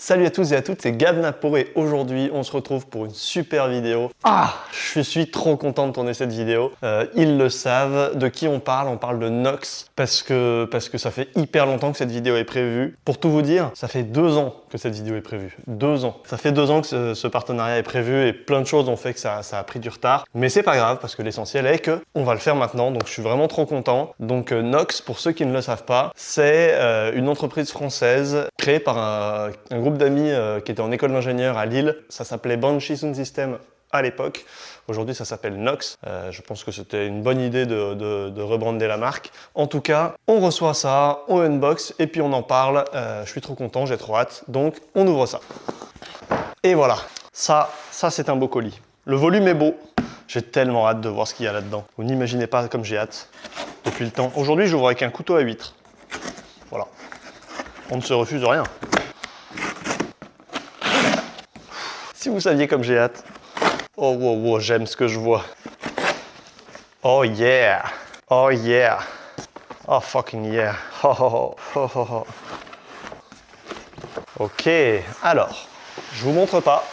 Salut à tous et à toutes, c'est Gab Napo et aujourd'hui on se retrouve pour une super vidéo. Je suis trop content de tourner cette vidéo. Ils le savent. De qui on parle de Nox parce que ça fait hyper longtemps que cette vidéo est prévue. Pour tout vous dire, ça fait 2 ans que cette vidéo est prévue. 2 ans. Ça fait 2 ans que ce partenariat est prévu et plein de choses ont fait que ça a pris du retard. Mais c'est pas grave parce que l'essentiel est que on va le faire maintenant, donc je suis vraiment trop content. Donc Nox, pour ceux qui ne le savent pas, c'est une entreprise française créée par un groupe d'amis qui étaient en école d'ingénieur à Lille. Ça s'appelait Banshee Sound System à l'époque. Aujourd'hui, ça s'appelle Nox. Je pense que c'était une bonne idée de rebrander la marque. En tout cas, on reçoit ça, on unbox et puis on en parle. Je suis trop content, j'ai trop hâte. Donc, on ouvre ça. Et voilà. Ça c'est un beau colis. Le volume est beau. J'ai tellement hâte de voir ce qu'il y a là-dedans. Vous n'imaginez pas comme j'ai hâte depuis le temps. Aujourd'hui, j'ouvre avec un couteau à huître. Voilà. On ne se refuse rien. Si vous saviez comme j'ai hâte. Oh, wow, wow, j'aime ce que je vois. Oh yeah. Oh yeah. Oh fucking yeah. Oh, oh, oh, oh, oh. Ok, alors, je vous montre pas.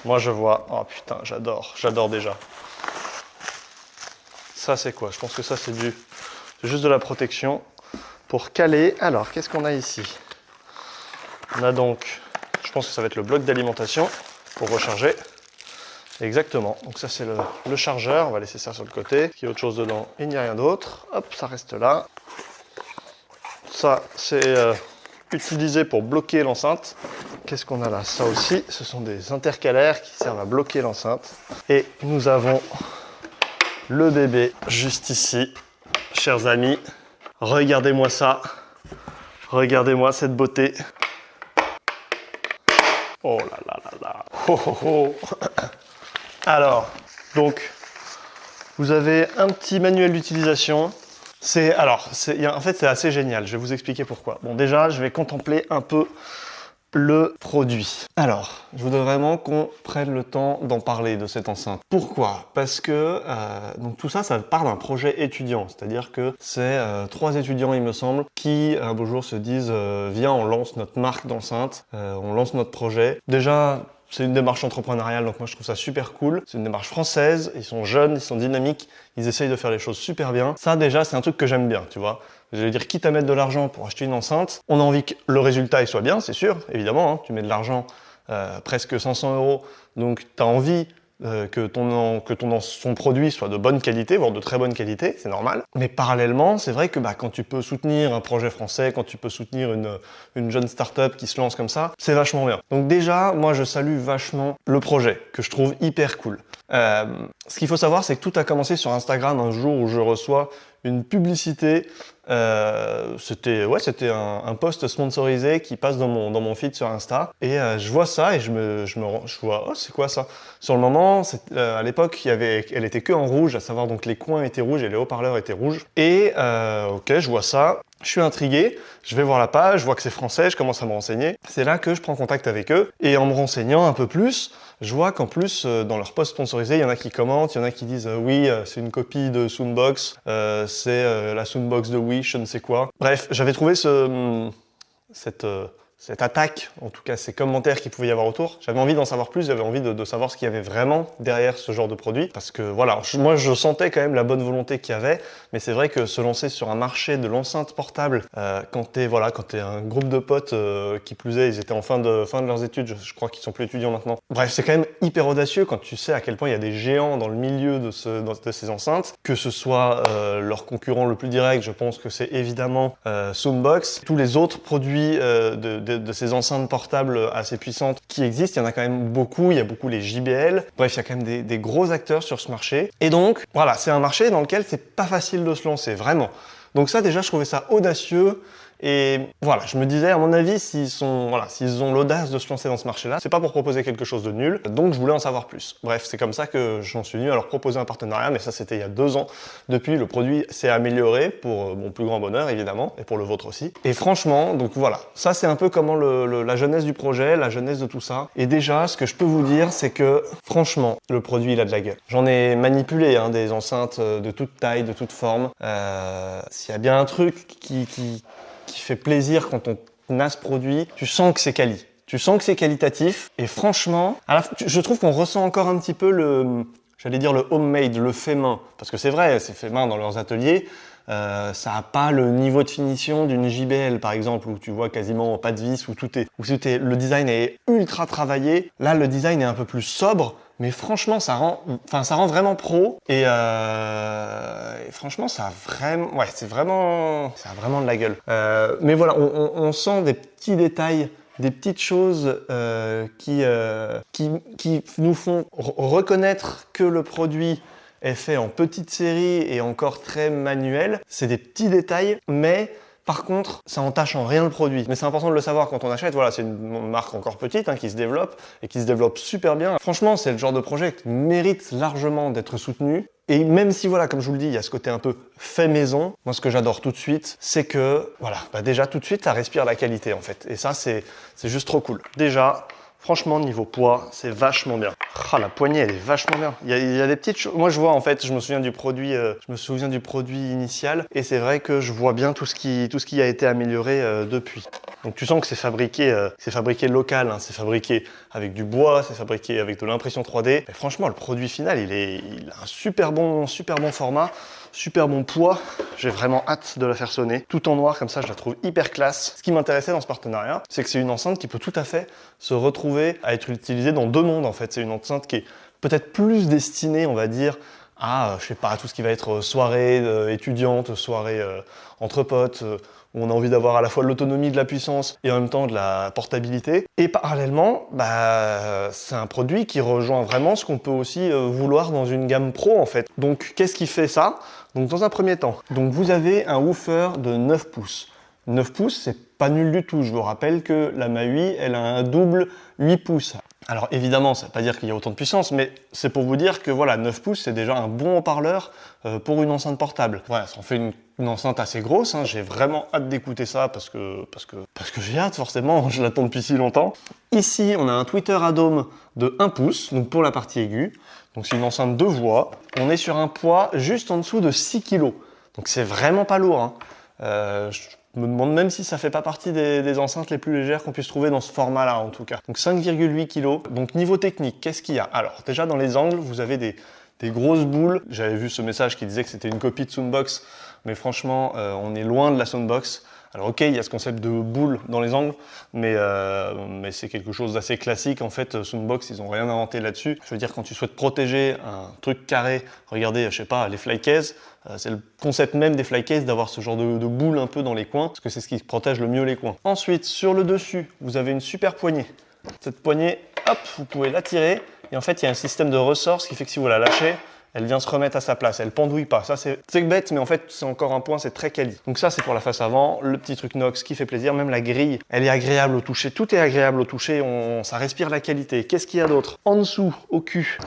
Moi je vois. Oh putain, j'adore déjà. Ça c'est quoi? Je pense que ça c'est juste de la protection pour caler. Alors, qu'est-ce qu'on a ici? On a donc, je pense que ça va être le bloc d'alimentation pour recharger. Exactement, donc ça c'est le chargeur, on va laisser ça sur le côté. Il y a autre chose dedans, il n'y a rien d'autre. Hop, ça reste là. Ça c'est utilisé pour bloquer l'enceinte. Qu'est-ce qu'on a là? Ça aussi, ce sont des intercalaires qui servent à bloquer l'enceinte. Et nous avons le bébé juste ici. Chers amis, regardez-moi ça. Regardez-moi cette beauté. Oh là là là là. Oh oh oh. Alors, donc, vous avez un petit manuel d'utilisation. En fait, c'est assez génial. Je vais vous expliquer pourquoi. Bon, déjà, je vais contempler un peu le produit. Alors, je voudrais vraiment qu'on prenne le temps d'en parler de cette enceinte. Pourquoi? Parce que donc tout ça part d'un projet étudiant. C'est-à-dire que c'est 3 étudiants, il me semble, qui un beau jour se disent viens, on lance notre marque d'enceinte, on lance notre projet. Déjà, c'est une démarche entrepreneuriale, donc moi je trouve ça super cool. C'est une démarche française, ils sont jeunes, ils sont dynamiques, ils essayent de faire les choses super bien. Ça déjà, c'est un truc que j'aime bien, tu vois. Je veux dire, quitte à mettre de l'argent pour acheter une enceinte, on a envie que le résultat il soit bien, c'est sûr, évidemment. Hein, tu mets de l'argent, presque 500 €, donc tu as envie que son produit soit de bonne qualité, voire de très bonne qualité, c'est normal. Mais parallèlement, c'est vrai que quand tu peux soutenir un projet français, quand tu peux soutenir une jeune start-up qui se lance comme ça, c'est vachement bien. Donc déjà, moi je salue vachement le projet, que je trouve hyper cool. Ce qu'il faut savoir, c'est que tout a commencé sur Instagram un jour où je reçois une publicité. C'était un post sponsorisé qui passe dans mon feed sur Insta et je vois ça et je vois oh c'est quoi ça? Sur le moment, à l'époque, elle était que en rouge, à savoir donc les coins étaient rouges et les haut-parleurs étaient rouges. Et ok, je vois ça, je suis intrigué, je vais voir la page, je vois que c'est français, je commence à me renseigner. C'est là que je prends contact avec eux et en me renseignant un peu plus, je vois qu'en plus, dans leur post sponsorisé, il y en a qui commentent, il y en a qui disent oui, c'est une copie de Soundbox, c'est la Soundbox de Wish, je ne sais quoi. Bref, j'avais trouvé cette attaque, en tout cas ces commentaires qu'il pouvait y avoir autour. J'avais envie d'en savoir plus, j'avais envie de savoir ce qu'il y avait vraiment derrière ce genre de produit. Parce que voilà, moi je sentais quand même la bonne volonté qu'il y avait, mais c'est vrai que se lancer sur un marché de l'enceinte portable, quand t'es un groupe de potes, qui plus est, ils étaient en fin de leurs études, je crois qu'ils sont plus étudiants maintenant. Bref, c'est quand même hyper audacieux quand tu sais à quel point il y a des géants dans le milieu de ces enceintes, que ce soit leur concurrent le plus direct, je pense que c'est évidemment Soundbox. Tous les autres produits de ces enceintes portables assez puissantes qui existent, il y en a quand même beaucoup, il y a beaucoup les JBL, bref, il y a quand même des gros acteurs sur ce marché. Et donc, voilà, c'est un marché dans lequel c'est pas facile de se lancer, vraiment. Donc ça, déjà, je trouvais ça audacieux. Et voilà, je me disais, à mon avis, s'ils ont l'audace de se lancer dans ce marché-là, c'est pas pour proposer quelque chose de nul, donc je voulais en savoir plus. Bref, c'est comme ça que j'en suis venu à leur proposer un partenariat, mais ça c'était il y a 2 ans. Depuis, le produit s'est amélioré pour mon plus grand bonheur, évidemment, et pour le vôtre aussi. Et franchement, donc voilà, ça c'est un peu comment la genèse du projet, la genèse de tout ça. Et déjà, ce que je peux vous dire, c'est que franchement, le produit, il a de la gueule. J'en ai manipulé des enceintes de toute taille, de toute forme. S'il y a bien un truc qui fait plaisir quand on a ce produit, tu sens que c'est quali. Tu sens que c'est qualitatif. Et franchement, je trouve qu'on ressent encore un petit peu j'allais dire le homemade, le fait main. Parce que c'est vrai, c'est fait main dans leurs ateliers. Ça n'a pas le niveau de finition d'une JBL par exemple, où tu vois quasiment pas de vis, où le design est ultra travaillé. Là, le design est un peu plus sobre, mais franchement, ça rend vraiment pro. Et franchement, ça a vraiment de la gueule. Mais voilà, on sent des petits détails, des petites choses qui nous font reconnaître que le produit est fait en petite série et encore très manuel. C'est des petits détails, mais par contre, ça entache en rien le produit. Mais c'est important de le savoir quand on achète. Voilà, c'est une marque encore petite qui se développe et qui se développe super bien. Franchement, c'est le genre de projet qui mérite largement d'être soutenu. Et même si, voilà, comme je vous le dis, il y a ce côté un peu fait maison, moi, ce que j'adore tout de suite, c'est que, voilà, déjà, tout de suite, ça respire la qualité, en fait. Et ça, c'est juste trop cool. Déjà, franchement, niveau poids, c'est vachement bien. Ah, la poignée, elle est vachement bien. Il y a des petites choses. Moi, je vois, en fait, je me souviens du produit initial, et c'est vrai que je vois bien tout ce qui a été amélioré depuis. Donc, tu sens que c'est fabriqué local, hein, c'est fabriqué avec du bois, c'est fabriqué avec de l'impression 3D. Et franchement, le produit final, il a un super bon format. Super bon poids, j'ai vraiment hâte de la faire sonner. Tout en noir, comme ça, je la trouve hyper classe. Ce qui m'intéressait dans ce partenariat, c'est que c'est une enceinte qui peut tout à fait se retrouver à être utilisée dans deux mondes, en fait. C'est une enceinte qui est peut-être plus destinée, on va dire, à, je sais pas, tout ce qui va être soirée étudiante, soirée entre potes, où on a envie d'avoir à la fois l'autonomie de la puissance et en même temps de la portabilité. Et parallèlement, c'est un produit qui rejoint vraiment ce qu'on peut aussi vouloir dans une gamme pro, en fait. Donc, qu'est-ce qui fait ça ? Donc, dans un premier temps, donc vous avez un woofer de 9 pouces. 9 pouces, c'est pas nul du tout. Je vous rappelle que la MAUI, elle a un double 8 pouces. Alors évidemment, ça ne veut pas dire qu'il y a autant de puissance, mais c'est pour vous dire que voilà, 9 pouces, c'est déjà un bon haut-parleur pour une enceinte portable. Voilà, ça en fait une enceinte assez grosse, hein. J'ai vraiment hâte d'écouter ça parce que j'ai hâte forcément, je l'attends depuis si longtemps. Ici, on a un tweeter à dôme de 1 pouce, donc pour la partie aiguë. Donc c'est une enceinte de voix. On est sur un poids juste en dessous de 6 kg. Donc c'est vraiment pas lourd, hein. Je me demande même si ça fait pas partie des enceintes les plus légères qu'on puisse trouver dans ce format-là, en tout cas. Donc 5,8 kg. Donc niveau technique, qu'est-ce qu'il y a ? Alors déjà dans les angles, vous avez des grosses boules. J'avais vu ce message qui disait que c'était une copie de Soundbox, mais franchement, on est loin de la Soundbox. Alors ok, il y a ce concept de boule dans les angles, mais c'est quelque chose d'assez classique. En fait, Soundbox, ils n'ont rien inventé là-dessus. Je veux dire, quand tu souhaites protéger un truc carré, regardez, je sais pas, les flycases, c'est le concept même des flycases d'avoir ce genre de boule un peu dans les coins, parce que c'est ce qui protège le mieux les coins. Ensuite, sur le dessus, vous avez une super poignée. Cette poignée, hop, vous pouvez la tirer, et en fait, il y a un système de ressort, ce qui fait que si vous la lâchez, elle vient se remettre à sa place, elle pendouille pas. Ça, c'est bête, mais en fait, c'est encore un point, c'est très quali. Donc ça, c'est pour la face avant, le petit truc Nox qui fait plaisir, même la grille, elle est agréable au toucher. Tout est agréable au toucher, ça respire la qualité. Qu'est-ce qu'il y a d'autre ? En dessous, au cul,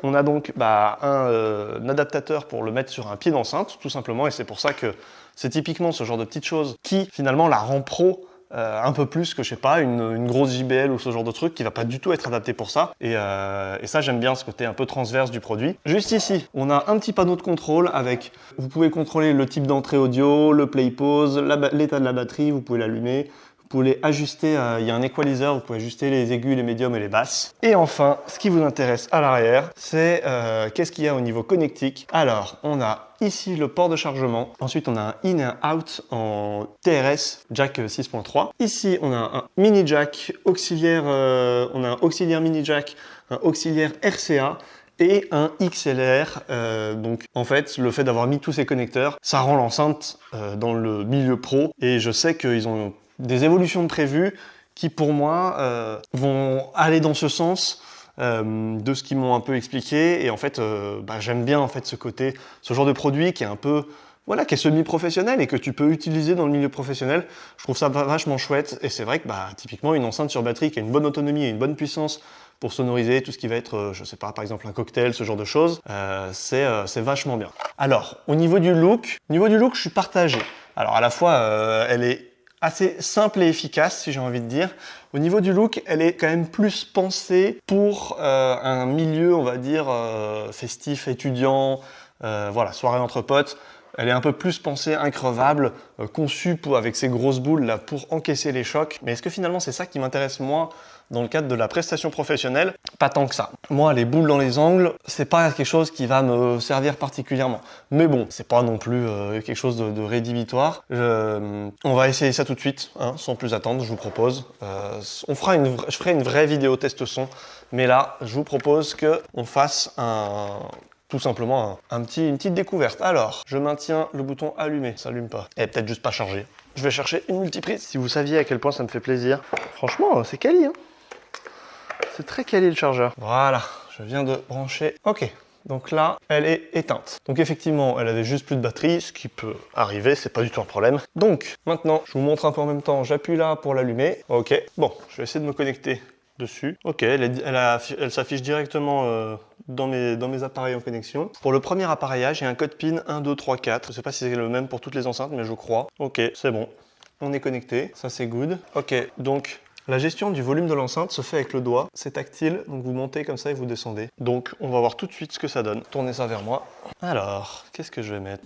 on a donc un adaptateur pour le mettre sur un pied d'enceinte, tout simplement, et c'est pour ça que c'est typiquement ce genre de petites choses qui, finalement, la rend pro. Un peu plus que, je sais pas, une grosse JBL ou ce genre de truc qui va pas du tout être adapté pour ça. Et ça, j'aime bien ce côté un peu transverse du produit. Juste ici, on a un petit panneau de contrôle avec, vous pouvez contrôler le type d'entrée audio, le play pause, l'état de la batterie, vous pouvez l'allumer. Vous pouvez ajuster, il y a un equalizer, vous pouvez ajuster les aigus, les médiums et les basses. Et enfin, ce qui vous intéresse à l'arrière, c'est qu'est-ce qu'il y a au niveau connectique. Alors, on a ici le port de chargement. Ensuite, on a un in et un out en TRS, jack 6.3. Ici, on a un mini jack auxiliaire, on a un auxiliaire mini jack, un auxiliaire RCA. Et un XLR, donc en fait le fait d'avoir mis tous ces connecteurs, ça rend l'enceinte dans le milieu pro, et je sais qu'ils ont des évolutions prévues qui pour moi vont aller dans ce sens de ce qu'ils m'ont un peu expliqué, et en fait j'aime bien en fait ce genre de produit qui est un peu qui est semi-professionnel et que tu peux utiliser dans le milieu professionnel. Je trouve ça vachement chouette, et c'est vrai que typiquement une enceinte sur batterie qui a une bonne autonomie et une bonne puissance pour sonoriser tout ce qui va être, je sais pas, par exemple un cocktail, ce genre de choses, c'est vachement bien. Alors, au niveau du look, je suis partagé. Alors à la fois, elle est assez simple et efficace, si j'ai envie de dire. Au niveau du look, elle est quand même plus pensée pour un milieu, on va dire, festif, étudiant, soirée entre potes. Elle est un peu plus pensée increvable, conçue avec ses grosses boules là pour encaisser les chocs. Mais est-ce que finalement c'est ça qui m'intéresse moins dans le cadre de la prestation professionnelle? Pas tant que ça. Moi, les boules dans les angles, c'est pas quelque chose qui va me servir particulièrement. Mais bon, c'est pas non plus quelque chose de rédhibitoire. On va essayer ça tout de suite, hein, sans plus attendre, je vous propose. Je ferai une vraie vidéo test son, mais là, je vous propose qu'on fasse tout simplement une petite découverte. Alors, je maintiens le bouton allumé, ça s'allume pas. Et peut-être juste pas chargé. Je vais chercher une multiprise. Si vous saviez à quel point ça me fait plaisir. Franchement, c'est quali, hein. C'est très quali le chargeur. Voilà, je viens de brancher. Ok, donc là, elle est éteinte. Donc effectivement, elle avait juste plus de batterie, ce qui peut arriver, c'est pas du tout un problème. Donc maintenant, je vous montre un peu en même temps. J'appuie là pour l'allumer. Ok, bon, je vais essayer de me connecter dessus. Ok, elle s'affiche directement dans mes appareils en connexion. Pour le premier appareillage, il y a un code PIN 1, 2, 3, 4. Je sais pas si c'est le même pour toutes les enceintes, mais je crois. Ok, c'est bon. On est connecté, ça c'est good. Ok, donc la gestion du volume de l'enceinte se fait avec le doigt. C'est tactile, donc vous montez comme ça et vous descendez. Donc on va voir tout de suite ce que ça donne. Tournez ça vers moi. Alors, qu'est-ce que je vais mettre?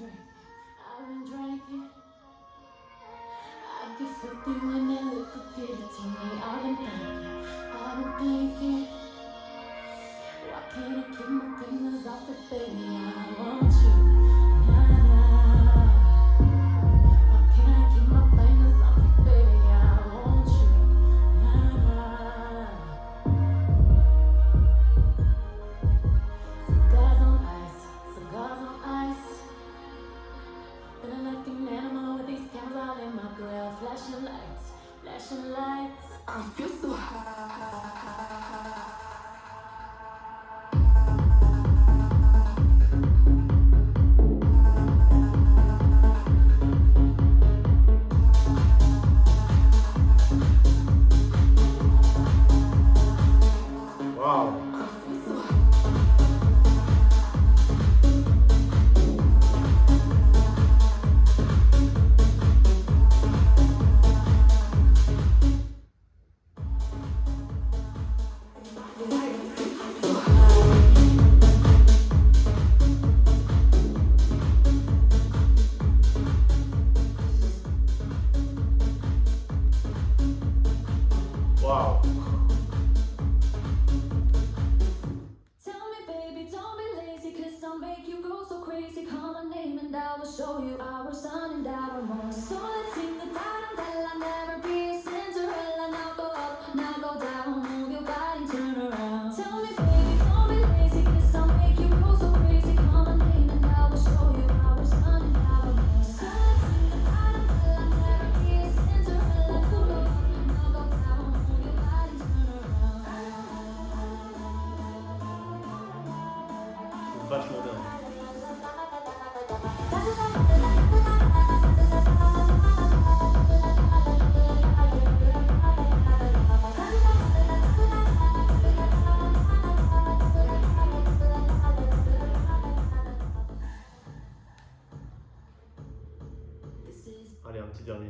Wow. Tell me, baby, don't be lazy, 'cause I'll make you go so crazy. Call my name and I will show you our sun and our moon. So let's sing the tarantella, never be a Cinderella. Now go up, now go down, move your body, turn around. Tell me, baby, don't be lazy, 'cause I'll make you go so crazy. Call my name and I will show you our sun and our moon. So let's sing the tarantella, never be a Cinderella. Now go up, now go down, move your body, turn around. Vachement bien. Allez, un petit dernier.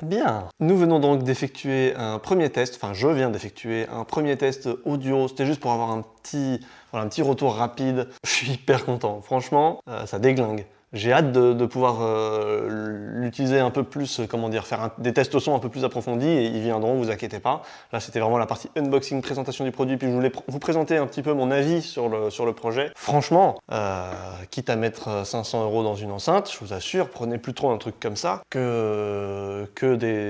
Bien. Nous venons donc d'effectuer un premier test, enfin je viens d'effectuer un premier test audio, c'était juste pour avoir un petit retour rapide. Je suis hyper content, franchement, ça déglingue. J'ai hâte de pouvoir l'utiliser un peu plus, comment dire, faire des tests son un peu plus approfondis et ils viendront, vous inquiétez pas. Là, c'était vraiment la partie unboxing, présentation du produit, puis je voulais vous présenter un petit peu mon avis sur le projet. Franchement, quitte à mettre 500 € dans une enceinte, je vous assure, prenez plus trop un truc comme ça que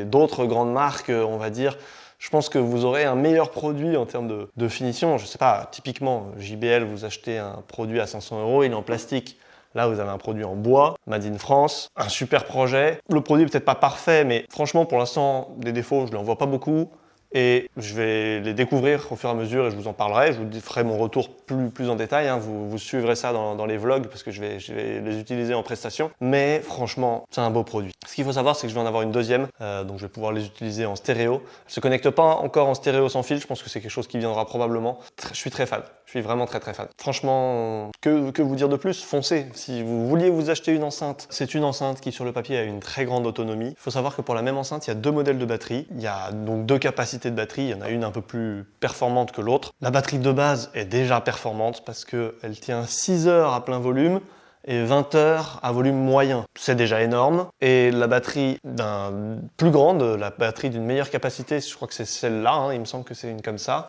d'autres grandes marques, on va dire. Je pense que vous aurez un meilleur produit en termes de finition. Je sais pas, typiquement, JBL, vous achetez un produit à 500 €, il est en plastique. Là, vous avez un produit en bois, made in France, un super projet. Le produit est peut-être pas parfait, mais franchement, pour l'instant, des défauts, je ne en vois pas beaucoup. Et je vais les découvrir au fur et à mesure et je vous en parlerai. Je vous ferai mon retour plus en détail. Hein. Vous suivrez ça dans les vlogs parce que je vais les utiliser en prestation. Mais franchement, c'est un beau produit. Ce qu'il faut savoir, c'est que je vais en avoir une deuxième. Donc je vais pouvoir les utiliser en stéréo. Elle ne se connecte pas encore en stéréo sans fil. Je pense que c'est quelque chose qui viendra probablement. Je suis très fan. Je suis vraiment très fan. Franchement, que vous dire de plus? Foncez. Si vous vouliez vous acheter une enceinte, c'est une enceinte qui sur le papier a une très grande autonomie. Il faut savoir que pour la même enceinte, il y a 2 modèles de batterie. Il y a donc 2 capacités de batterie, il y en a une un peu plus performante que l'autre. La batterie de base est déjà performante parce qu'elle tient 6 heures à plein volume et 20 heures à volume moyen. C'est déjà énorme. Et la batterie plus grande, la batterie d'une meilleure capacité, je crois que c'est celle-là, hein, il me semble que c'est une comme ça,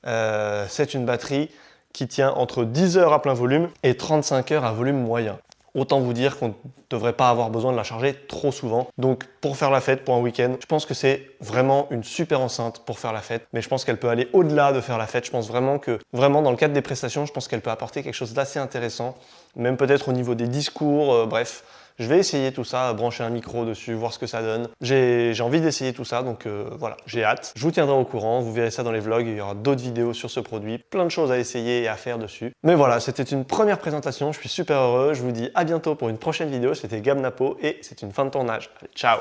c'est une batterie qui tient entre 10 heures à plein volume et 35 heures à volume moyen. Autant vous dire qu'on ne devrait pas avoir besoin de la charger trop souvent. Donc pour faire la fête, pour un week-end, je pense que c'est vraiment une super enceinte pour faire la fête. Mais je pense qu'elle peut aller au-delà de faire la fête. Je pense vraiment que, dans le cadre des prestations, je pense qu'elle peut apporter quelque chose d'assez intéressant. Même peut-être au niveau des discours, bref. Je vais essayer tout ça, brancher un micro dessus, voir ce que ça donne. J'ai envie d'essayer tout ça, donc voilà, j'ai hâte. Je vous tiendrai au courant, vous verrez ça dans les vlogs, il y aura d'autres vidéos sur ce produit, plein de choses à essayer et à faire dessus. Mais voilà, c'était une première présentation, je suis super heureux, je vous dis à bientôt pour une prochaine vidéo, c'était Gab Napo et c'est une fin de tournage. Allez, ciao!